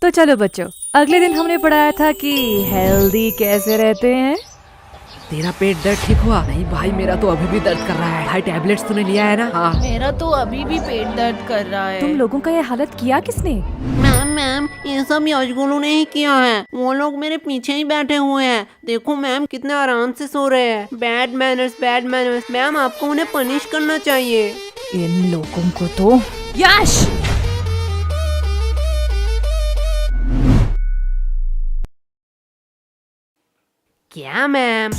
तो चलो बच्चों, अगले दिन हमने पढ़ाया था कि हेल्दी कैसे रहते हैं। तेरा पेट दर्द ठीक हुआ? नहीं भाई, मेरा तो अभी भी दर्द कर रहा है। भाई टैबलेट्स तूने लिया है ना? हाँ। मेरा तो अभी भी पेट दर्द कर रहा है। तुम लोगों का ये हालत किया किसने? मैम ये सब यशगुलू ने ही किया है। वो लोग मेरे पीछे ही बैठे हुए हैं। देखो मैम कितने आराम से सो रहे हैं। Bad manners. मैम आपको उन्हें पनिश करना चाहिए। इन लोगों को तो। यश! क्या मैम,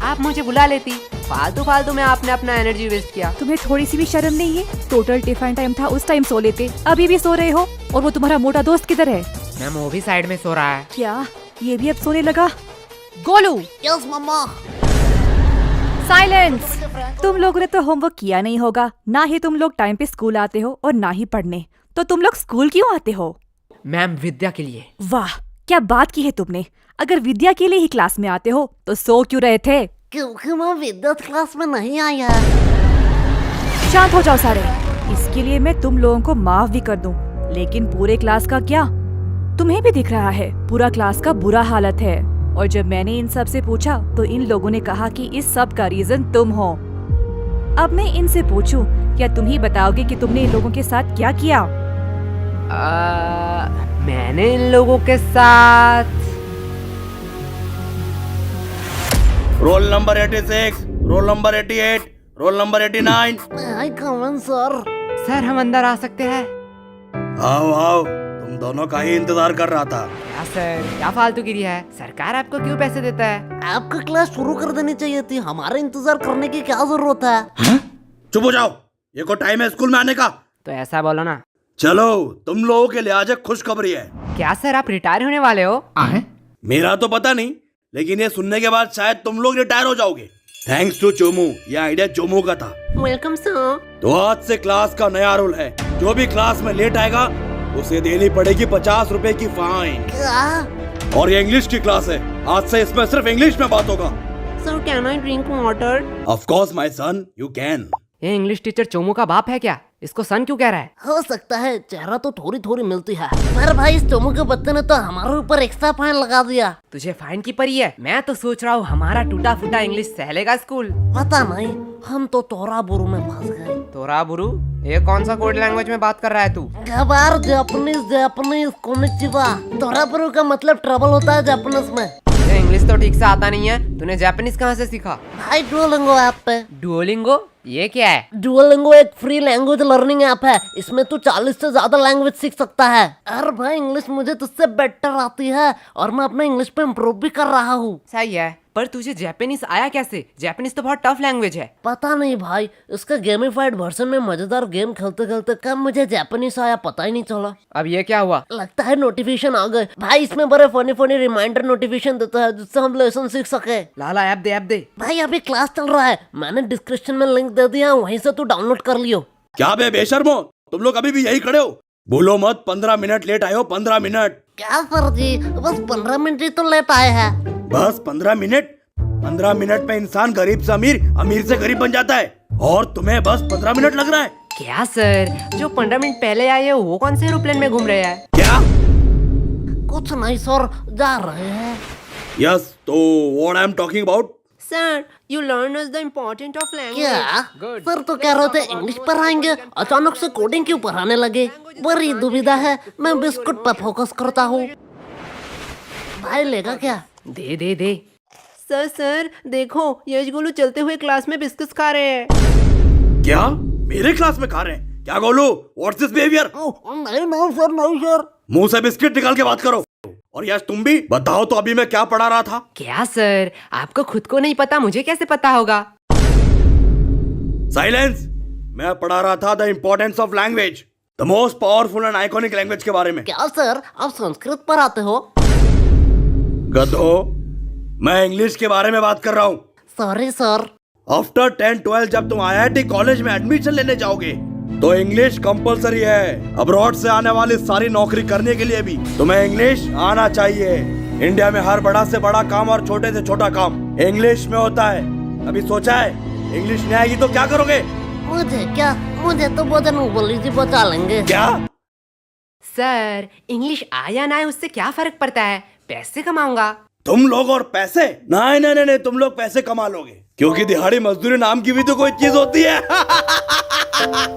आप मुझे बुला लेती। फालतू में आपने अपना एनर्जी वेस्ट किया। तुम्हें थोड़ी सी भी शर्म नहीं है? टोटल टिफिन टाइम था, उस टाइम सो लेते। अभी भी सो रहे हो। और वो तुम्हारा मोटा दोस्त किधर है? मैम वो भी साइड में सो रहा है। क्या ये भी अब सोने लगा? गोलू! यस मम्मा। साइलेंस! तुम लोगों ने तो होमवर्क किया नहीं होगा। ना ही तुम लोग टाइम पे स्कूल आते हो और ना ही पढ़ने। तो तुम लोग स्कूल क्यों आते हो? मैम विद्या के लिए। वाह, क्या बात की है तुमने। अगर विद्या के लिए ही क्लास में आते हो तो सो क्यों रहे थे? क्योंकि मैं विद्युत क्लास में नहीं आया। शांत हो जाओ सारे। इसके लिए मैं तुम लोगों को माफ भी कर दूं, लेकिन पूरे क्लास का क्या? तुम्हें भी दिख रहा है पूरा क्लास का बुरा हालत है। और जब मैंने इन सब से पूछा तो इन लोगों ने कहा कि इस सब का रीजन तुम हो। अब मैं इनसे पूछूं, क्या तुम ही बताओगे कि तुमने इन लोगों के साथ क्या किया? मैंने इन लोगों के साथ roll number 86, roll number 88, roll number 89। आई कमन सर। सर हम अंदर आ सकते हैं? आओ आओ, तुम दोनों का ही इंतजार कर रहा था। क्या सर, क्या फालतूगिरी है? सरकार आपको क्यों पैसे देता है? आपका क्लास शुरू कर देनी चाहिए थी। हमारे इंतजार करने की क्या जरूरत है? चुप हो जाओ, ये को टाइम है स्कूल में आने का। तो ऐसा बोलो ना। चलो, तुम लोगों के लिए आज एक खुशखबरी है। क्या सर, आप रिटायर होने वाले हो? मेरा तो पता नहीं, लेकिन ये सुनने के बाद शायद तुम लोग रिटायर हो जाओगे। थैंक्स टू चोमू, ये आइडिया चोमू का था। Welcome sir. तो आज से क्लास का नया रूल है, जो भी क्लास में लेट आएगा उसे देनी पड़ेगी 50 रुपए की फाइन। क्या? और ये इंग्लिश की क्लास है, आज से इसमें सिर्फ इंग्लिश में बात होगा। Sir can I drink water? Of course my son, you can. ये इंग्लिश टीचर चोमू का बाप है क्या? इसको सन क्यों कह रहा है? हो सकता है, चेहरा तो थोड़ी मिलती है। पर भाई इस चोमू के बच्चे ने तो हमारे ऊपर एक्स्ट्रा फाइन लगा दिया। तुझे फाइन की पड़ी है? मैं तो सोच रहा हूँ हमारा टूटा फूटा इंग्लिश सहलेगा स्कूल। पता नहीं, हम तो तोरा बुरु में फंस गए। तोरा बुरु? ये कौन सा कोड लैंग्वेज में बात कर रहा है तू? गबार जापानीज कोनिचिवा। तोरा बुरु का मतलब ट्रबल होता है जापानीज में। ये इंग्लिश तो ठीक से आता नहीं है, तूने जापानीज कहाँ से सीखा? भाई डुओलिंगो ऐप पे। डुओलिंगो? ये क्या है? डुओलिंगो एक फ्री लैंग्वेज लर्निंग ऐप है। इसमें तू 40 से ज्यादा लैंग्वेज सीख सकता है। अरे भाई इंग्लिश मुझे तुझसे बेटर आती है और मैं अपना इंग्लिश पे इम्प्रूव भी कर रहा हूँ। सही है, पर तुझे जापानीज आया कैसे? जापानीज तो बहुत टफ लैंग्वेज है। पता नहीं भाई, इसका गेमिफाइड वर्जन में मजेदार गेम खेलते खेलते कब मुझे जापानीज आया पता ही नहीं चला। अब ये क्या हुआ? लगता है नोटिफिकेशन आ गए। भाई इसमें बड़े फनी रिमाइंडर नोटिफिकेशन देता है जिससे हम लेसन सीख सके। लाला ऐप दे। भाई अभी क्लास चल रहा है, मैंने डिस्क्रिप्शन में लिंक दे दिया, वहीं से तू डाउनलोड कर लियो। क्या बे बेशर्मो, तुम लोग अभी भी यही खड़े हो? बोलो मत 15 मिनट लेट आए हो। 15 मिनट? क्या सर जी, बस 15 मिनट ही तो लेट आए हैं। बस 15 मिनट? 15 मिनट में इंसान गरीब से अमीर, अमीर से गरीब बन जाता है, और तुम्हें बस 15 मिनट लग रहा है? क्या सर, जो 15 मिनट पहले आए हैं वो कौन से एरोप्लेन में घूम रहे हैं? क्या? कुछ नहीं सर, जा रहे हैं। यस, तो what I am talking about? Sir, you learn us the important of language. क्या? Good. सर तो कह रहे थे इंग्लिश पढ़ाएंगे, अचानक से कोडिंग क्यों पढ़ाने लगे? बड़ी दुविधा है, मैं बिस्कुट पर फोकस करता हूँ। भाई लेगा क्या? दे। सर देखो, यशगुलू चलते हुए क्लास में बिस्किट्स खा रहे हैं। क्या मेरे क्लास में खा रहे हैं? क्या गोलू, व्हाट्स दिस बिहेवियर? नहीं सर। मुंह से बिस्किट निकाल के बात करो। और यश तुम भी बताओ तो, अभी मैं क्या पढ़ा रहा था? क्या सर, आपको खुद को नहीं पता, मुझे कैसे पता होगा? साइलेंस! मैं पढ़ा रहा था the importance of language, the most powerful and iconic language के बारे में। क्या सर, आप संस्कृत पढ़ाते हो? गधो, मैं इंग्लिश के बारे में बात कर रहा हूँ। Sorry sir. आफ्टर 10-12 जब तुम IIT कॉलेज में एडमिशन लेने जाओगे तो इंग्लिश कंपलसरी है। अब्रॉड से आने वाली सारी नौकरी करने के लिए भी तुम्हें इंग्लिश आना चाहिए। इंडिया में हर बड़ा से बड़ा काम और छोटे से छोटा काम इंग्लिश में होता है। अभी सोचा है इंग्लिश नहीं आएगी तो क्या करोगे? मुझे क्या, मुझे तो बोधन बोली जी बचा लेंगे। क्या? सर इंग्लिश आया ना है उससे क्या फर्क पड़ता है, पैसे कमाऊंगा। तुम लोग और पैसे? नहीं नहीं नहीं, तुम लोग पैसे कमा लोगे, क्योंकि दिहाड़ी मजदूरी नाम की भी तो कोई चीज होती है।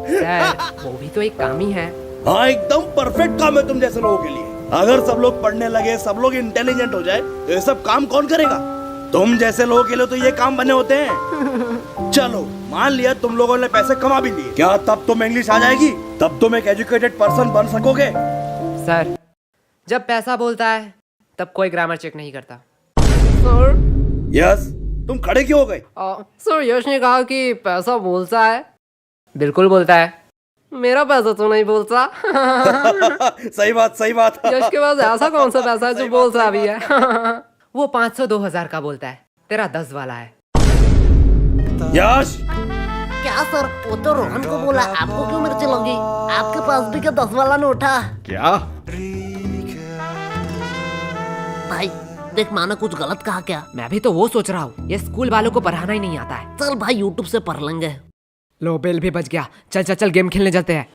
सर वो भी तो एक काम ही है। हाँ, एकदम परफेक्ट काम है तुम जैसे लोगों के लिए। अगर सब लोग पढ़ने लगे, सब लोग इंटेलिजेंट हो जाए, तो ये सब काम कौन करेगा? तुम जैसे लोगों के लिए तो ये काम बने होते हैं। चलो मान लिया तुम लोगों ने पैसे कमा भी लिए, क्या तब तुम इंग्लिश आ जाएगी? तब तुम एक एजुकेटेड पर्सन बन सकोगे? सर जब पैसा बोलता है तब कोई ग्रामर चेक नहीं करता। सर यस, तुम खड़े क्यों हो गए? सर यश ने कहा कि पैसा बोलता है। बिल्कुल बोलता है। मेरा पैसा तो नहीं बोलता। सही बात, सही बात। यश के पास ऐसा कौन सा पैसा है जो बोलता भी है? वो 500-2000 का बोलता है, तेरा 10 वाला है। यश, क्या सर, वो तो रोहन को बोला, आपको क्यों मिर्ची लगी? आपके पास भी क्या 10 वाला नोट है? क्या? भाई देख, माना कुछ गलत कहा क्या? मैं भी तो वो सोच रहा हूँ, ये स्कूल वालों को पढ़ाना ही नहीं आता है। चल भाई यूट्यूब से पढ़ लेंगे। लो बेल भी बच गया। चल चल चल गेम खेलने चलते हैं।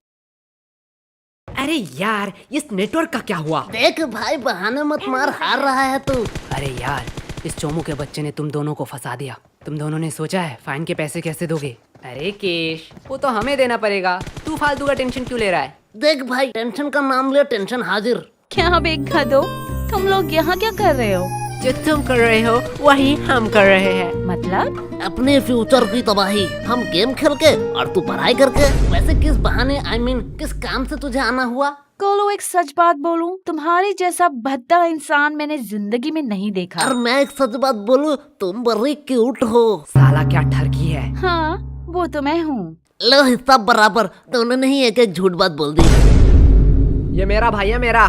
अरे यार इस नेटवर्क का क्या हुआ? देख भाई, बहाने मत मार, हार रहा है तू। अरे यार इस चोमू के बच्चे ने तुम दोनों को फंसा दिया। तुम दोनों ने सोचा है फाइन के पैसे कैसे दोगे? अरे केश, वो तो हमें देना पड़ेगा, तू फालतू का टेंशन क्यों ले रहा है? देख भाई, टेंशन का नाम ले, टेंशन हाजिर। क्या बेखा दो, तुम लोग यहाँ क्या कर रहे हो? जो तुम कर रहे हो वही हम कर रहे हैं। मतलब? अपने फ्यूचर की तबाही, हम गेम खेल के और तू पढ़ाई करके। वैसे किस बहाने, I mean, किस काम से तुझे आना हुआ? कोलो एक सच बात बोलूं, तुम्हारी जैसा भद्दा इंसान मैंने जिंदगी में नहीं देखा। और मैं एक सच बात बोलूं, तुम बड़ी क्यूट हो। साला क्या ठरकी है। हाँ वो तो मैं हूँ। लो हिस्सा बराबर, दोनों ने ही एक एक झूठ बात बोल दी। ये मेरा भाई है मेरा।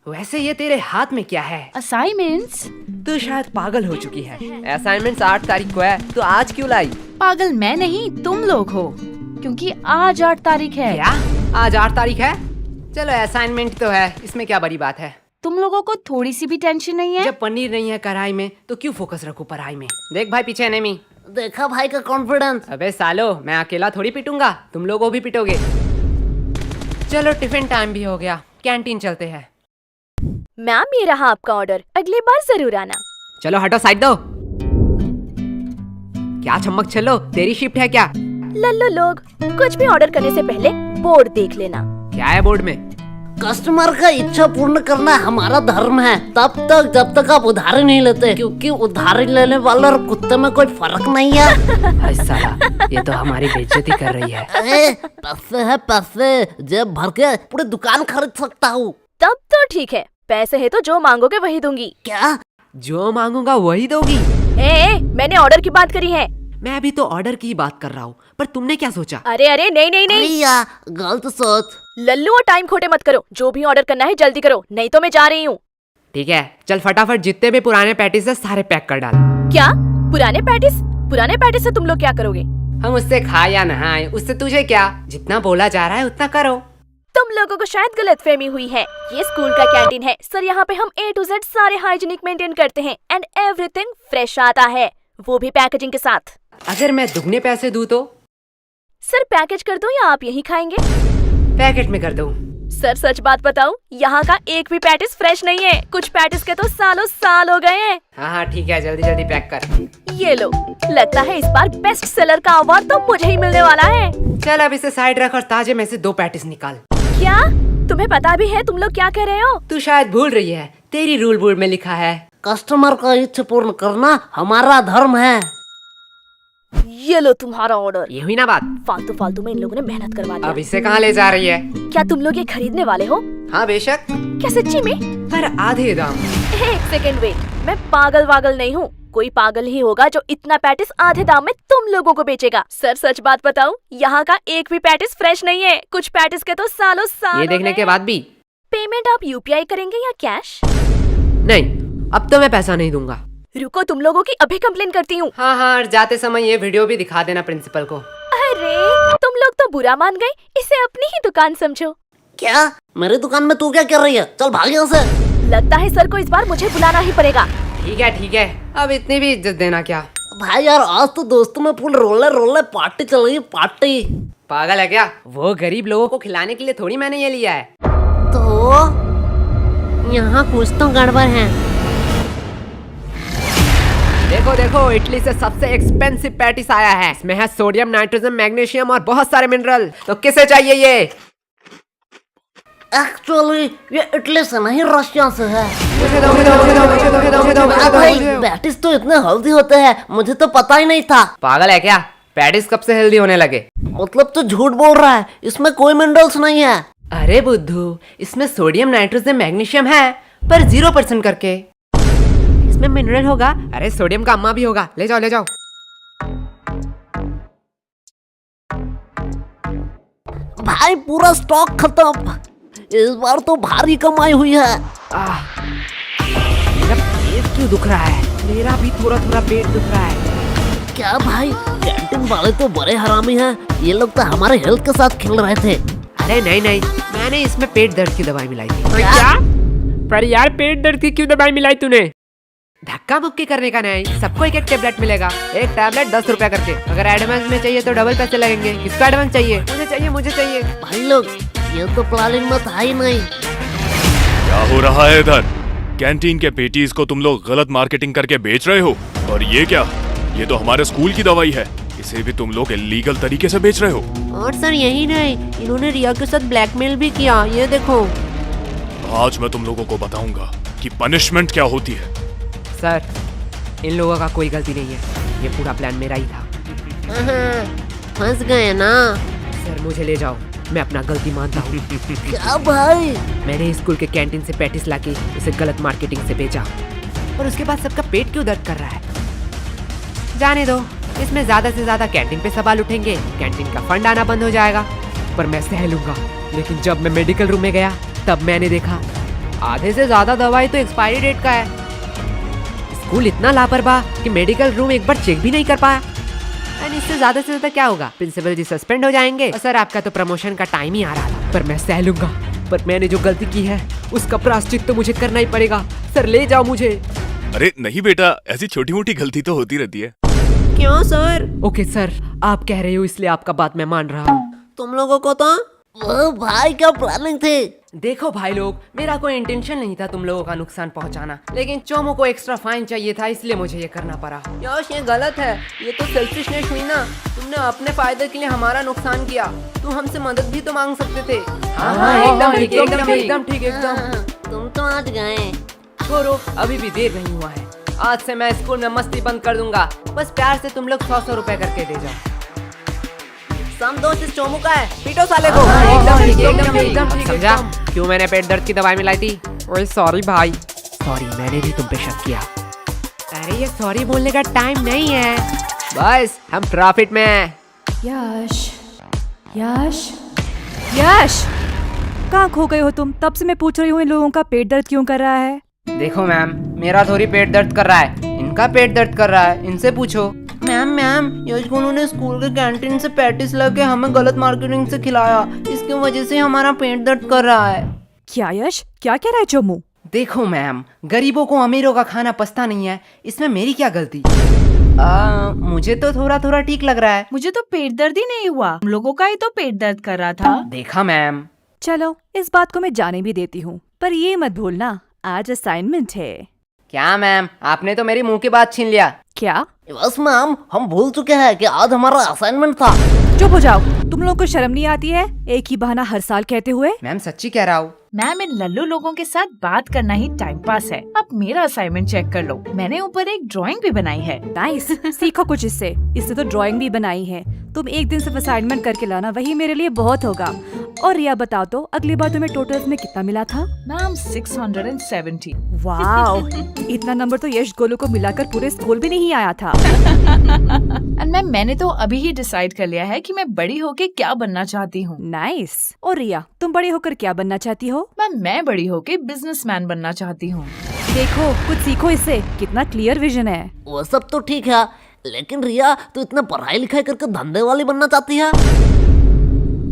वैसे ये तेरे हाथ में क्या है? असाइनमेंट्स? तू शायद पागल हो चुकी है। असाइनमेंट्स 8 तारीख को है, तो आज क्यों लाई? पागल मैं नहीं, तुम लोग हो, क्योंकि आज 8 तारीख है। क्या आज 8 तारीख है? चलो असाइनमेंट तो है, इसमें क्या बड़ी बात है। तुम लोगों को थोड़ी सी भी टेंशन नहीं है? जब पनीर नहीं है कढ़ाई में तो क्यों फोकस रखूं पढ़ाई में। देख भाई पीछे एनिमी। देखा भाई का कॉन्फिडेंस। अबे सालो, मैं अकेला थोड़ी पिटूंगा, तुम लोगों भी पिटोगे। चलो टिफिन टाइम भी हो गया, कैंटीन चलते हैं। मैम ये रहा आपका ऑर्डर, अगली बार जरूर आना। चलो हटो, साइड दो। क्या चम्मक चलो, तेरी शिफ्ट है क्या? लल्लो लोग, कुछ भी ऑर्डर करने से पहले बोर्ड देख लेना। क्या है बोर्ड में? कस्टमर का इच्छा पूर्ण करना हमारा धर्म है, तब तक जब तक आप उधारी नहीं लेते, क्योंकि उधारी लेने वाले और कुत्ते में कोई फर्क नहीं है। अरे साला, ये तो हमारी बेइज्जती कर रही है। अरे पैसे है पैसे, जेब भर के पूरी दुकान खरीद सकता हूँ। तब तो ठीक है, पैसे है तो जो मांगोगे वही दूंगी। क्या? जो मांगूंगा वही दोगी? मैंने ऑर्डर की बात करी है। मैं अभी तो ऑर्डर की बात कर रहा हूँ, पर तुमने क्या सोचा? अरे अरे नहीं नहीं नहीं, या गलत सोच। लल्लू और टाइम खोटे मत करो, जो भी ऑर्डर करना है जल्दी करो, नहीं तो मैं जा रही हूँ। ठीक है चल फटाफट, जितने भी पुराने पैटीज है सारे पैक कर डाल। क्या पुराने पैटिस? पुराने पैटिस से तुम लोग क्या करोगे? हम उससे खाए या नहाए, उससे तुझे क्या? जितना बोला जा रहा है उतना करो। तुम लोगों को शायद गलतफहमी हुई है, ये स्कूल का कैंटीन है सर, यहाँ पे हम A to Z सारे हाइजीनिक मेंटेन करते हैं एंड एवरीथिंग फ्रेश आता है, वो भी पैकेजिंग के साथ। अगर मैं दुगने पैसे दूं तो? सर पैकेज कर दूं या आप यही खाएंगे? पैकेट में कर दूं। सर सच बात बताऊं, यहाँ का एक भी पैटिस फ्रेश नहीं है, कुछ पैटिस के तो सालों साल हो गए हैं। हाँ ठीक है, जल्दी जल्दी पैक कर। ये लो, लगता है इस बार बेस्ट सेलर का अवार्ड तो मुझे ही मिलने वाला है। चल अब इसे साइड रख और ताजे में से 2 पैटिस निकाल। क्या तुम्हें पता भी है तुम लोग क्या कर रहे हो? तू शायद भूल रही है, तेरी रूल बोर्ड में लिखा है कस्टमर का इच्छा पूर्ण करना हमारा धर्म है। ये लो तुम्हारा ऑर्डर। ये हुई ना बात? फालतू फालतू में इन लोगों ने मेहनत करवा अब दी। इसे कहाँ ले जा रही है? क्या तुम लोग ये खरीदने वाले हो? हाँ बेशक, क्या सच्ची में? पर आधे दाम। एक सेकेंड वेट, मैं पागल वागल नहीं हूँ, कोई पागल ही होगा जो इतना पैटिस आधे दाम में तुम लोगों को बेचेगा। सर सच बात बताऊं, यहाँ का एक भी पैटिस फ्रेश नहीं है, कुछ पैटिस के तो सालों साल ये देखने के बाद भी? पेमेंट आप UPI करेंगे या कैश? नहीं, अब तो मैं पैसा नहीं दूंगा। रुको, तुम लोगों की अभी कंप्लेन करती हूँ। हाँ हाँ, और जाते समय ये वीडियो भी दिखा देना प्रिंसिपल को। अरे तुम लोग तो बुरा मान गए, इसे अपनी ही दुकान समझो। क्या? मेरी दुकान में तू क्या कर रही है? चल भाग यहाँ से। लगता है सर को इस बार मुझे बुलाना ही पड़ेगा। ठीक है, अब इतनी भी इज्जत देना क्या? भाई यार, आज तो दोस्तों में फुल रोले पार्टी चल रही है, पार्टी। पागल है क्या? वो गरीब लोगों को खिलाने के लिए थोड़ी मैंने ये लिया है। तो यहाँ कुछ तो गड़बड़ है। देखो देखो, इटली से सबसे एक्सपेंसिव पैटिस आया है। इसमें है सोडियम, नाइट्रोजन, मैग्नीशियम और बहुत सारे मिनरल। तो किसे चाहिए ये? एक्चुअली ये इटली से नहीं, रशिया से है। मुझे दो, मुझे दो, मुझे दो, मुझे दो, मुझे दो, मुझे दो, मुझे दो, भाई मुझे दो। पैटिस तो इतने हेल्दी होते हैं, मुझे तो पता ही नहीं था। पागल है क्या? पैटिस कब से हेल्दी होने लगे? मतलब तो झूठ बोल रहा है, इसमें कोई मिनरल्स नहीं है। अरे बुद्धू, इसमें सोडियम, नाइट्रोजन, मैग्नीशियम है, पर 0% करके। इसमें मिनरल होगा। अरे सोडियम का अम्मा भी होगा। ले जाओ, ले जाओ। भाई पूरा स्टॉक खत्म। इस बार तो भारी कमाई हुई है। मेरा पेट क्यों दुख रहा है? मेरा भी थोड़ा थोड़ा पेट दुख रहा है। क्या भाई, कैंटीन वाले तो बड़े हरामी हैं। ये लोग तो हमारे हेल्थ के साथ खेल रहे थे। अरे नहीं नहीं, मैंने इसमें पेट दर्द की दवाई मिलाई थी। क्या? पर यार, पेट दर्द की क्यों दवाई मिलाई तूने? धक्का मुक्की करने का नहीं, सबको एक एक टेबलेट मिलेगा। एक टैबलेट 10 रुपया करके। अगर एडवांस में चाहिए तो डबल पैसे लगेंगे। किसको एडवांस चाहिए? मुझे चाहिए, मुझे चाहिए। भाई लोग, ये तो प्लानिंग में था ही नहीं। क्या हो रहा है इधर? कैंटीन के पेटीज को तुम लोग गलत मार्केटिंग करके बेच रहे हो। और ये क्या? ये तो हमारे स्कूल की दवाई है। इसे भी तुम लोग इलीगल तरीके से बेच रहे हो। और सर यही नहीं, इन्होंने रिया के साथ ब्लैकमेल भी किया। ये देखो। आज मैं तुम लोगों को बताऊंगा कि पनिशमेंट क्या होती है। सर, इन लोगों का कोई गलती नहीं है। ये पूरा प्लान मेरा ही था। फंस गए ना। सर मुझे ले जाओ, मैं अपना गलती मानता हूँ। क्या भाई? मैंने स्कूल के कैंटीन से पैटिस लाके इसे गलत मार्केटिंग से बेचा, और उसके बाद सबका पेट क्यों दर्द कर रहा है? जाने दो, इसमें ज्यादा से ज्यादा कैंटीन पे सवाल उठेंगे, कैंटीन का फंड आना बंद हो जाएगा, पर मैं सह लूंगा। लेकिन जब मैं मेडिकल रूम में गया तब मैंने देखा आधे से ज्यादा दवाई तो एक्सपायरी डेट का है। स्कूल इतना लापरवाह कि मेडिकल रूम एक बार चेक भी नहीं कर पाया। एंड इससे ज्यादा से ज्यादा क्या होगा? प्रिंसिपल जी सस्पेंड हो जाएंगे। और सर, आपका तो प्रमोशन का टाइम ही आ रहा था, पर मैं सह लूंगा। पर मैंने जो गलती की है उसका प्रायश्चित तो मुझे करना ही पड़ेगा। सर ले जाओ मुझे। अरे नहीं बेटा, ऐसी छोटी मोटी गलती तो होती रहती है। क्यों सर? ओके सर, आप कह रहे हो इसलिए आपका बात मैं मान रहा हूँ। तुम लोगों को तो वो भाई क्या प्लानिंग थी? देखो भाई लोग, मेरा कोई इंटेंशन नहीं था तुम लोगों का नुकसान पहुंचाना, लेकिन चोमो को एक्स्ट्रा फाइन चाहिए था, इसलिए मुझे ये करना पड़ा। यश, ये गलत है। ये तो सेल्फिशनेस हुई ना। तुमने अपने फायदे के लिए हमारा नुकसान किया। तुम हमसे मदद भी तो मांग सकते थे। हाँ, एकदम ठीक, एकदम ठीक, एकदम ठीक, एकदम। तुम तो आज गए। छोड़ो, अभी भी देर नहीं हुआ है। आज से मैं स्कूल में मस्ती बंद कर दूंगा। बस प्यार से तुम लोग 100 रुपए करके दे जाओ। सम दोस्त इस चोमू का है, पीटो साले को। एकदम ठीक, एकदम ठीक, एकदम ठीक, समझा एकदम। क्यों मैंने पेट दर्द की दवाई मिलाई थी? ओए सॉरी भाई। सॉरी, मैंने भी तुम पे शक किया। अरे ये सॉरी बोलने का टाइम नहीं है। बस हम प्रॉफिट में हैं। यश, यश, यश, कहाँ खो गए हो तुम? तब से मैं पूछ रही हूँ इन लोगों का पेट दर्द क्यों कर रहा है? देखो मैम, मेरा थोड़ी पेट दर्द कर रहा है, इनका पेट दर्द कर रहा है। इनसे पूछो। मैम, यश गुनू ने स्कूल के कैंटीन से पैटिस लाके हमें गलत मार्केटिंग से खिलाया। इसकी वजह से हमारा पेट दर्द कर रहा है। क्या यश, क्या कह रहा है चोमू? देखो मैम, गरीबों को अमीरों का खाना पछता नहीं है, इसमें मेरी क्या गलती? मुझे तो थोड़ा थोड़ा ठीक लग रहा है। मुझे तो पेट दर्द ही नहीं हुआ, हम लोगों का ही तो पेट दर्द कर रहा था। देखा मैम। चलो, इस बात को मैं जाने भी देती हूँ, पर ये मत भूलना आज असाइनमेंट है। क्या मैम, आपने तो मेरी मुंह की बात छीन लिया। क्या? बस मैम, हम भूल चुके हैं कि आज हमारा असाइनमेंट था। चुप हो जाओ, तुम लोगों को शर्म नहीं आती है एक ही बहाना हर साल कहते हुए? मैम सच्ची कह रहा हूँ। मैम, इन लल्लू लोगों के साथ बात करना ही टाइम पास है। अब मेरा असाइनमेंट चेक कर लो, मैंने ऊपर एक ड्राइंग भी बनाई है। नाइस, सीखो कुछ इससे। इससे तो ड्राइंग भी बनाई है। तुम एक दिन सिर्फ असाइनमेंट करके लाना, वही मेरे लिए बहुत होगा। और रिया बताओ तो, अगली बार तुम्हें टोटल्स में कितना मिला था? मैम 670। वाओ, इतना नंबर तो यश गोलू को मिलाकर पूरे स्कूल भी नहीं आया था। एंड मैम, मैंने तो अभी ही डिसाइड कर लिया है कि मैं बड़ी होके क्या बनना चाहती हूँ। नाइस। और रिया, तुम बड़े होकर क्या बनना चाहती हो? मैम, मैं बड़ी होके बिजनेसमैन बनना चाहती हूँ। देखो, कुछ सीखो इससे, कितना क्लियर विजन है। वो सब तो ठीक है, लेकिन रिया तू इतना पढ़ाई लिखाई करके धंधे वाली बनना चाहती है?